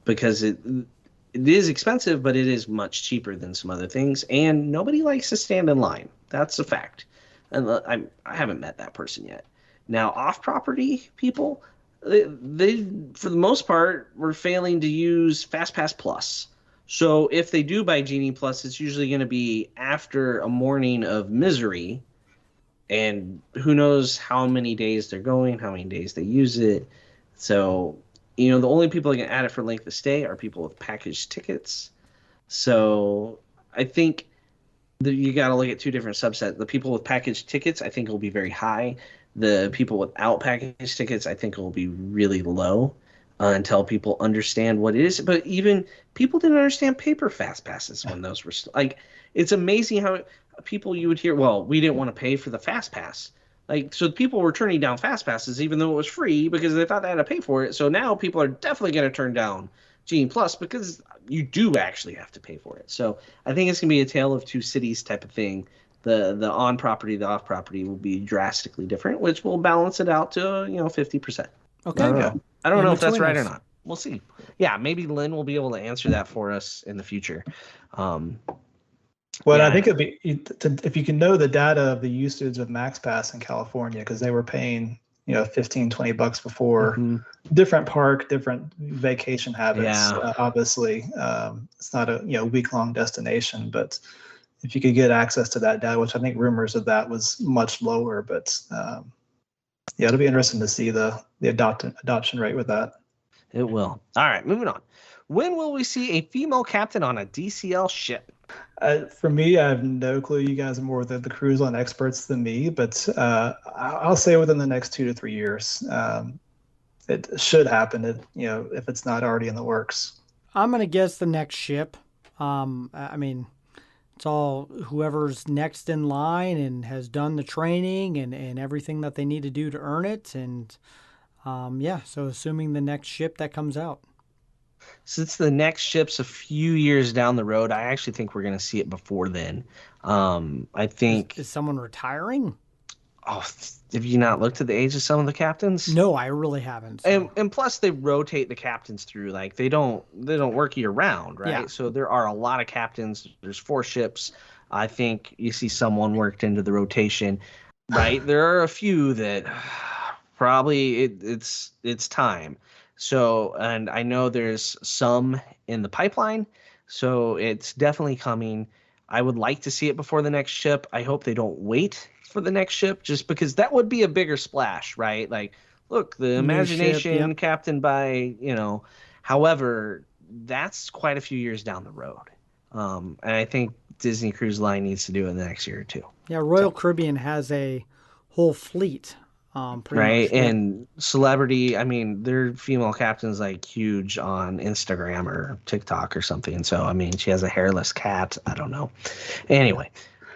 because it is expensive, but it is much cheaper than some other things, and nobody likes to stand in line. That's a fact. And I haven't met that person yet. Now, off-property people, they for the most part were failing to use FastPass Plus. So if they do buy Genie Plus, it's usually going to be after a morning of misery, and who knows how many days they're going, how many days they use it. So, the only people that can add it for length of stay are people with package tickets. So I think that you got to look at two different subsets. The people with package tickets, I think, will be very high. The people without package tickets, I think, will be really low. Until people understand what it is. But even people didn't understand paper fast passes when those were like, it's amazing how people you would hear, well, we didn't want to pay for the fast pass. Like, so people were turning down fast passes even though it was free because they thought they had to pay for it. So now people are definitely going to turn down Genie Plus because you do actually have to pay for it. So I think it's going to be a tale of two cities type of thing. the on property, the off property will be drastically different, which will balance it out to 50%. Okay. I don't know. I don't In know if that's between right or us. not. We'll see. Yeah, maybe Lynn will be able to answer that for us in the future. Well, Yeah. I think it'd be if you can know the data of the usage of MaxPass in California, because they were paying, $15-20 before. Mhm. Different park, different vacation habits. Yeah. Obviously, it's not a week-long destination, but if you could get access to that data, which I think rumors of that was much lower, but yeah, it'll be interesting to see the adoption rate with that. It will. All right, moving on. When will we see a female captain on a DCL ship? For me, I have no clue. You guys are more the cruise line experts than me, but I'll say within the next 2 to 3 years. It should happen, if it's not already in the works. I'm gonna guess the next ship. I mean, it's all whoever's next in line and has done the training and everything that they need to do to earn it. And so assuming the next ship that comes out. Since the next ship's a few years down the road, I actually think we're going to see it before then. I think. Is someone retiring? Oh, have you not looked at the age of some of the captains? No, I really haven't. So. And plus they rotate the captains through. Like they don't work year round, right? Yeah. So there are a lot of captains. There's 4 ships. I think you see someone worked into the rotation, right? There are a few that probably it's time. So, and I know there's some in the pipeline, so it's definitely coming. I would like to see it before the next ship. I hope they don't wait for the next ship, just because that would be a bigger splash, right? Like, look, the Imagination ship, captained by, however, that's quite a few years down the road. And I think Disney Cruise Line needs to do it in the next year or two. Yeah, Royal Caribbean has a whole fleet. Right. Much, yeah. And celebrity, I mean, their female captain's like huge on Instagram or TikTok or something. So, I mean, she has a hairless cat. I don't know. Anyway,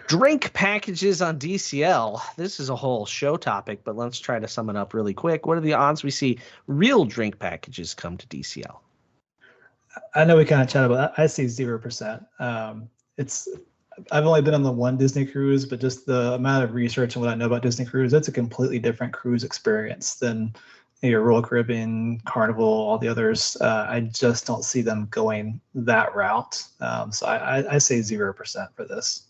drink packages on DCL. This is a whole show topic, but let's try to sum it up really quick. What are the odds we see real drink packages come to DCL? I know we kind of chatted about that. I see 0%. I've only been on the one Disney cruise, but just the amount of research and what I know about Disney cruise, it's a completely different cruise experience than your Royal Caribbean, Carnival, all the others. I just don't see them going that route. So I say 0% for this.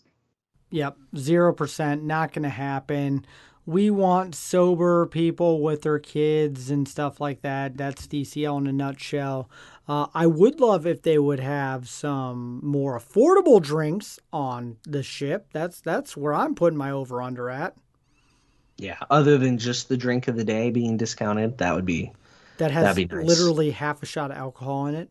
Yep, 0%, not going to happen. We want sober people with their kids and stuff like that. That's DCL in a nutshell. I would love if they would have some more affordable drinks on the ship. That's where I'm putting my over-under at. Yeah, other than just the drink of the day being discounted, that'd be That be nice. Literally half a shot of alcohol in it.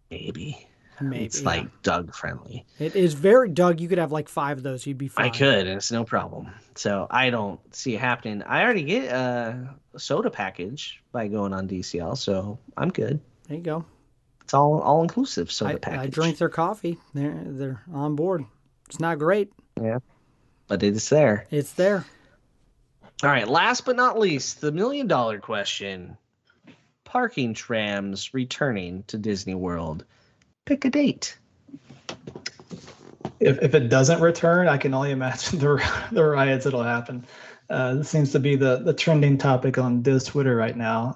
Maybe. Maybe, It's like Doug friendly. It is very Doug. You could have like 5 of those. You'd be fine. I could, and it's no problem. So I don't see it happening. I already get a soda package by going on DCL, so I'm good. There you go. It's all inclusive soda package. I drink their coffee. They're on board. It's not great. Yeah, but it's there. It's there. All right. Last but not least, the $1 million question: parking trams returning to Disney World. Pick a date. If it doesn't return, I can only imagine the riots that'll happen. This seems to be the trending topic on Diz Twitter right now.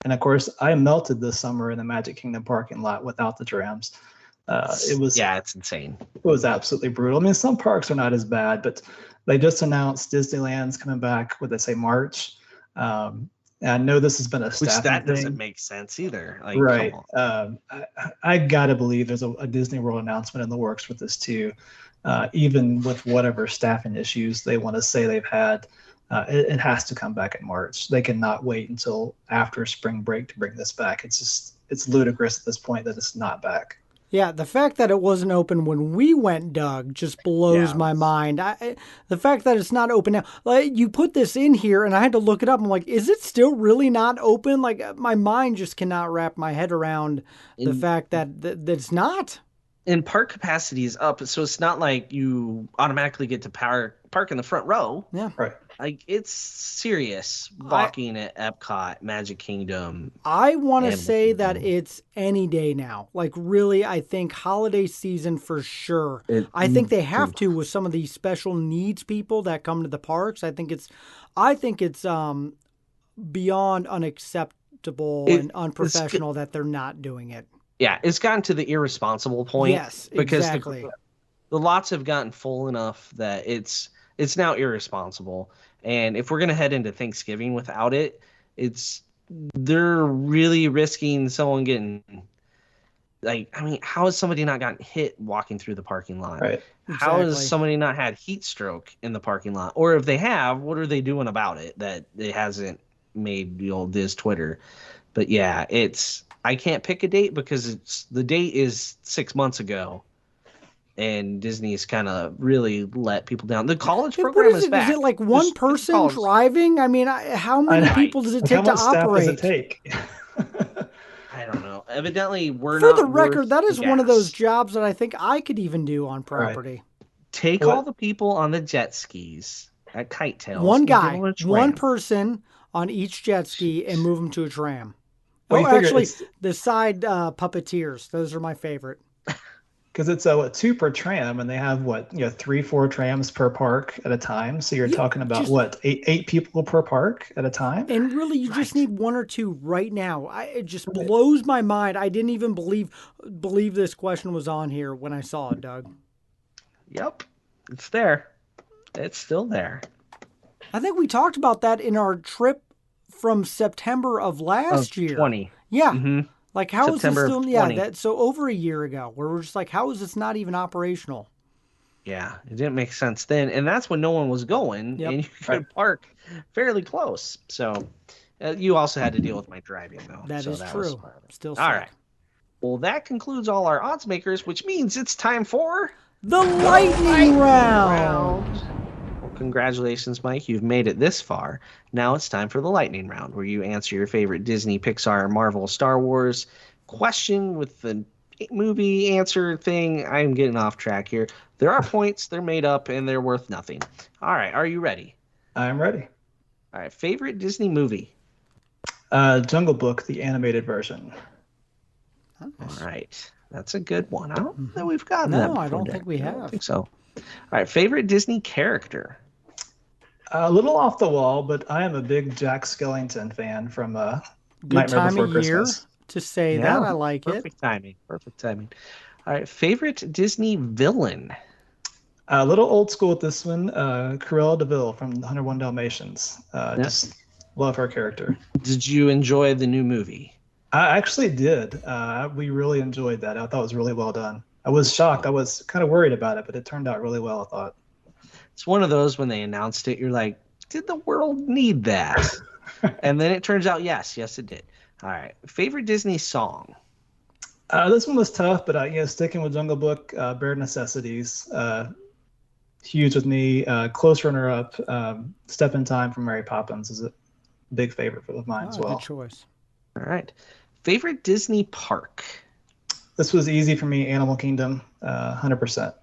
And of course, I melted this summer in the Magic Kingdom parking lot without the trams. It's insane. It was absolutely brutal. I mean, some parks are not as bad, but they just announced Disneyland's coming back. What they say, March. And I know this has been a staffing thing. Doesn't make sense either. Like, right. I gotta believe there's a Disney World announcement in the works with this too. Even with whatever staffing issues they want to say they've had, it has to come back in March. They cannot wait until after spring break to bring this back. It's ludicrous at this point that it's not back. Yeah, the fact that it wasn't open when we went, Doug, just blows my mind. The fact that it's not open now, like, you put this in here, and I had to look it up. I'm like, is it still really not open? Like, my mind just cannot wrap my head around the fact that it's not. And park capacity is up, so it's not like you automatically get to park park in the front row. Yeah. Right. Like, it's serious walking at Epcot, Magic Kingdom. I want to Animal say that Kingdom. it's any day now. Like, really, I think holiday season for sure. I think they have to with some of these special needs people that come to the parks. I think it's beyond unacceptable and unprofessional that they're not doing it. Yeah, it's gotten to the irresponsible point. Yes, because exactly. The lots have gotten full enough that it's now irresponsible. And if we're gonna head into Thanksgiving without it, they're really risking someone getting, like, I mean, how has somebody not gotten hit walking through the parking lot? Right. How Exactly. has somebody not had heat stroke in the parking lot? Or if they have, what are they doing about it that it hasn't made the old Diz Twitter? But yeah, I can't pick a date because the date is 6 months ago. And Disney's kind of really let people down. The college program What is is it? back. Is it like one Just person college. driving? I mean, how many people does it Like, take how to much staff operate? does it take? I don't know. Evidently, we're For not. the record, worth that is the one of those gas. jobs that I think I could even do on property. Take What? all the people on the jet skis at Kite Tails. One and give guy, them a tram. one person on each jet ski and move them to a tram. Well, you figure actually, it's- the side puppeteers. Those are my favorite. Because it's what, 2 per tram, and they have 3-4 trams per park at a time. So you're talking about eight people per park at a time. And really, you just need 1 or 2 right now. It just blows my mind. I didn't even believe this question was on here when I saw it, Doug. Yep, it's there. It's still there. I think we talked about that in our trip from September of last year. 20. Yeah. Mm-hmm. Like, how is this September of still? 20. Yeah, so over a year ago, where we're just like, how is this not even operational? Yeah, it didn't make sense then, and that's when no one was going, Yep. and you could park fairly close. So you also had to deal with my driving, though. That is was true. part of it. Still all sick. right. Well, that concludes all our odds makers, which means it's time for The lightning round. Well, congratulations, Mike. You've made it this far. Now it's time for the lightning round, where you answer your favorite Disney, Pixar, Marvel, Star Wars question with the movie answer thing. I'm getting off track here. There are points, they're made up, and they're worth nothing. All right, are you ready? I'm ready. All right, favorite Disney movie? Jungle Book, the animated version. All right, that's a good one. I don't know that we've gotten that No, before, I don't Derek. think we I don't have. think so. All right, favorite Disney character? A little off the wall, but I am a big Jack Skellington fan from Good Nightmare time Before of year Christmas. to say that. I like it. Perfect timing. Perfect timing. All right, favorite Disney villain? A little old school with this one, Cruella de Vil from 101 Dalmatians. Just love her character. Did you enjoy the new movie? I actually did. We really enjoyed that. I thought it was really well done. I was shocked. I was kind of worried about it, but it turned out really well, I thought. It's one of those when they announced it, you're like, did the world need that? And then it turns out, yes, it did. All right. Favorite Disney song? This one was tough, but sticking with Jungle Book, Bare Necessities, huge with me. Close runner-up, Step in Time from Mary Poppins is a big favorite of mine as well. Good choice. All right. Favorite Disney park? This was easy for me, Animal Kingdom, 100%.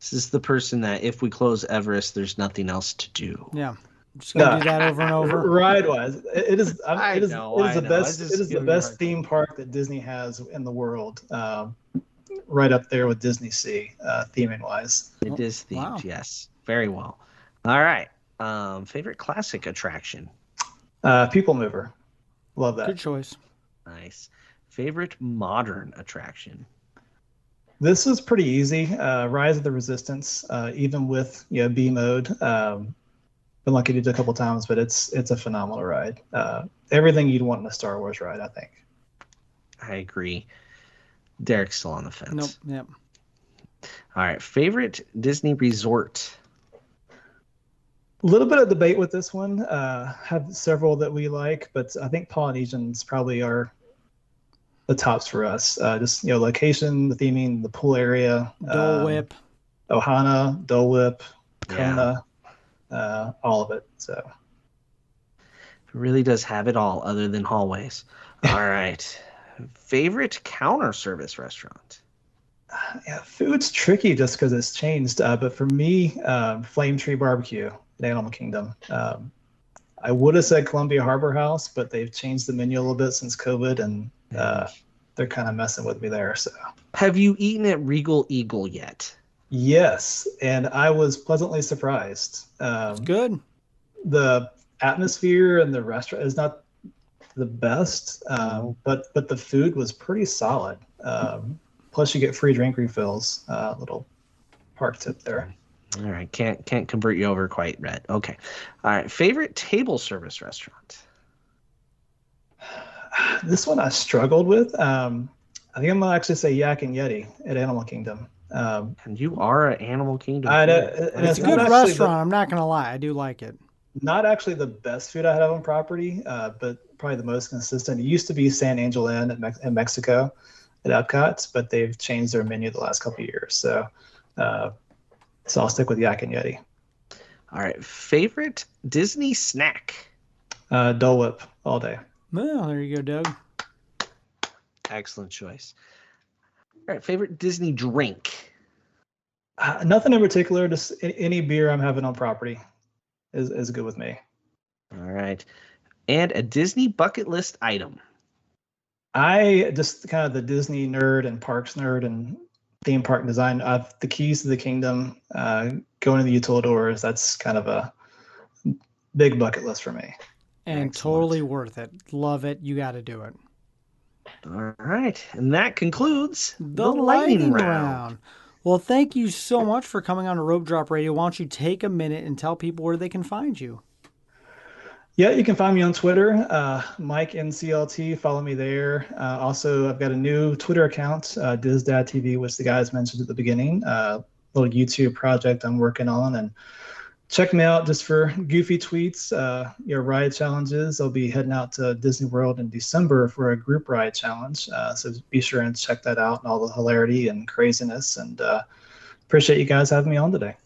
This is the person that if we close Everest, there's nothing else to do. Yeah. I'm just going to do that over and over. Ride-wise, it is the know. best theme park that Disney has in the world. Right up there with Disney Sea, theming-wise. It is themed, Wow. yes. Very well. All right. Favorite classic attraction? People Mover. Love that. Good choice. Nice. Favorite modern attraction? This was pretty easy. Rise of the Resistance, even with B mode. Been lucky to do a couple times, but it's a phenomenal ride. Everything you'd want in a Star Wars ride, I think. I agree. Derek's still on the fence. Nope. Yep. All right. Favorite Disney resort? A little bit of debate with this one. Have several that we like, but I think Polynesians probably are the tops for us. Just location, the theming, the pool area, Dole Whip. Ohana, Dole Whip, Yeah. Kona, all of it. So It really does have it all other than hallways. All right. Favorite counter service restaurant? Yeah, food's tricky just because it's changed. But for me, Flame Tree Barbecue at Animal Kingdom. I would have said Columbia Harbor House, but they've changed the menu a little bit since COVID, and they're kind of messing with me there. So, Have you eaten at Regal Eagle yet? yes, and I was pleasantly surprised. It's good. The atmosphere and the restaurant is not the best, but the food was pretty solid. Plus, you get free drink refills. Little park tip there. All right, can't convert you over quite yet. Okay, all right. Favorite table service restaurant? This one I struggled with. I think I'm gonna actually say Yak and Yeti at Animal Kingdom. And you are an Animal Kingdom. It's a good restaurant. I'm not gonna lie, I do like it. Not actually the best food I had on property, but probably the most consistent. It used to be San Angel Inn in Mexico at Epcot, but they've changed their menu the last couple of years. So I'll stick with Yak and Yeti. All right. Favorite Disney snack? Dole Whip all day. Well, there you go, Doug. Excellent choice. All right. Favorite Disney drink? Nothing in particular. Just any beer I'm having on property is good with me. All right. And a Disney bucket list item? I just kind of the Disney nerd and parks nerd and theme park design. The keys to the kingdom, going to the Utilidors, that's kind of a big bucket list for me. And Excellent. Totally worth it. Love it. You got to do it. All right. And that concludes The lightning round. Well, thank you so much for coming on to Rope Drop Radio. Why don't you take a minute and tell people where they can find you? Yeah, you can find me on Twitter, Mike NCLT. Follow me there. Also, I've got a new Twitter account, DisDadTV, which the guys mentioned at the beginning. Little YouTube project I'm working on, and check me out just for goofy tweets, ride challenges. I'll be heading out to Disney World in December for a group ride challenge. So be sure and check that out and all the hilarity and craziness. And appreciate you guys having me on today.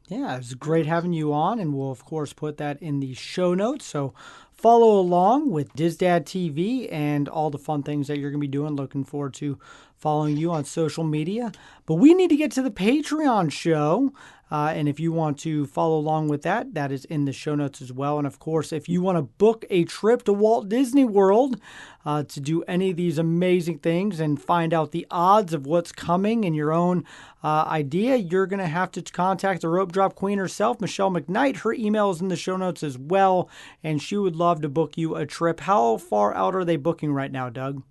Yeah, it was great having you on, and we'll, of course, put that in the show notes. So follow along with DisDadTV and all the fun things that you're going to be doing. Looking forward to following you on social media. But we need to get to the Patreon show. And if you want to follow along with that, that is in the show notes as well. And of course, if you want to book a trip to Walt Disney World to do any of these amazing things and find out the odds of what's coming in your own idea, you're going to have to contact the Rope Drop Queen herself, Michelle McKnight. Her email is in the show notes as well, and she would love to book you a trip. How far out are they booking right now, Doug?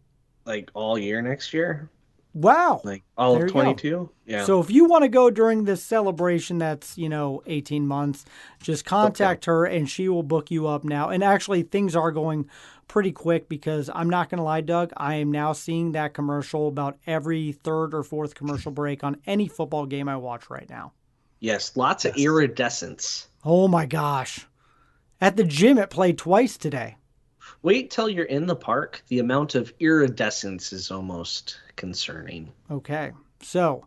Like all year next year? Wow. Like all There of you go. 22? Yeah. So if you want to go during this celebration that's, 18 months, just contact her and she will book you up now. And actually, things are going pretty quick because I'm not going to lie, Doug, I am now seeing that commercial about every third or fourth commercial break on any football game I watch right now. Yes, lots of iridescence. Oh my gosh. At the gym, it played twice today. Wait till you're in the park. The amount of iridescence is almost concerning. Okay. So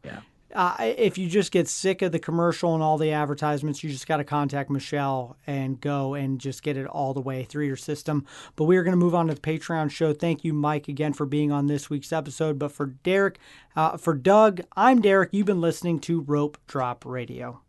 if you just get sick of the commercial and all the advertisements, you just got to contact Michelle and go and just get it all the way through your system. But we are going to move on to the Patreon show. Thank you, Mike, again for being on this week's episode. But for Doug, I'm Derek. You've been listening to Rope Drop Radio.